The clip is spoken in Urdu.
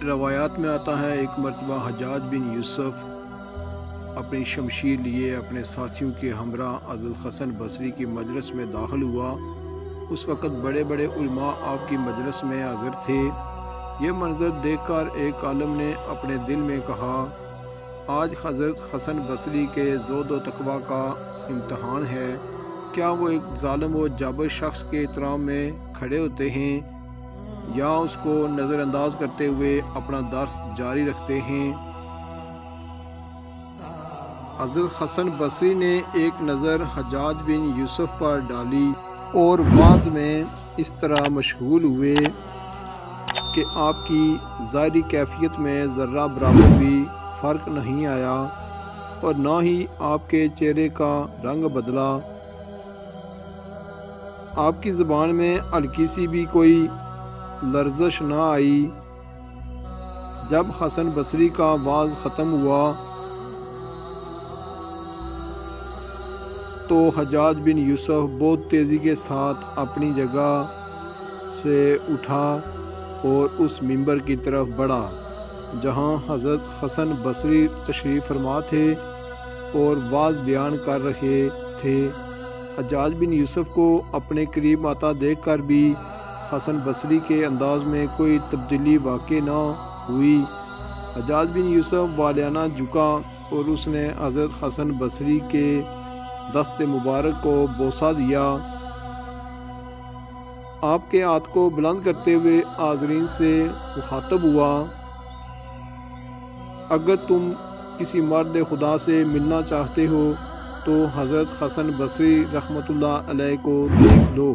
روایات میں آتا ہے ایک مرتبہ حجاج بن یوسف اپنی شمشیر لیے اپنے ساتھیوں کے ہمراہ حضرت حسن بصری کی مجلس میں داخل ہوا۔ اس وقت بڑے بڑے علماء آپ کی مجلس میں حاضر تھے۔ یہ منظر دیکھ کر ایک عالم نے اپنے دل میں کہا، آج حضرت حسن بصری کے زہد و تقویٰ کا امتحان ہے۔ کیا وہ ایک ظالم و جابر شخص کے احترام میں کھڑے ہوتے ہیں یا اس کو نظر انداز کرتے ہوئے اپنا درس جاری رکھتے ہیں؟ حضرت حسن بصری نے ایک نظر حجاج بن یوسف پر ڈالی اور وعظ میں اس طرح مشغول ہوئے کہ آپ کی ظاہری کیفیت میں ذرہ برابر بھی فرق نہیں آیا اور نہ ہی آپ کے چہرے کا رنگ بدلا۔ آپ کی زبان میں ہلکی سی بھی کوئی لرزش نہ آئی۔ جب حسن بصری کا وعظ ختم ہوا تو حجاج بن یوسف بہت تیزی کے ساتھ اپنی جگہ سے اٹھا اور اس منبر کی طرف بڑھا جہاں حضرت حسن بصری تشریف فرما تھے اور وعظ بیان کر رہے تھے۔ حجاج بن یوسف کو اپنے قریب آتا دیکھ کر بھی حسن بصری کے انداز میں کوئی تبدیلی واقع نہ ہوئی۔ حجاج بن یوسف والیانہ جھکا اور اس نے حضرت حسن بصری کے دست مبارک کو بوسہ دیا۔ آپ کے ہاتھ کو بلند کرتے ہوئے حاضرین سے مخاطب ہوا، اگر تم کسی مرد خدا سے ملنا چاہتے ہو تو حضرت حسن بصری رحمۃ اللہ علیہ کو دیکھ لو۔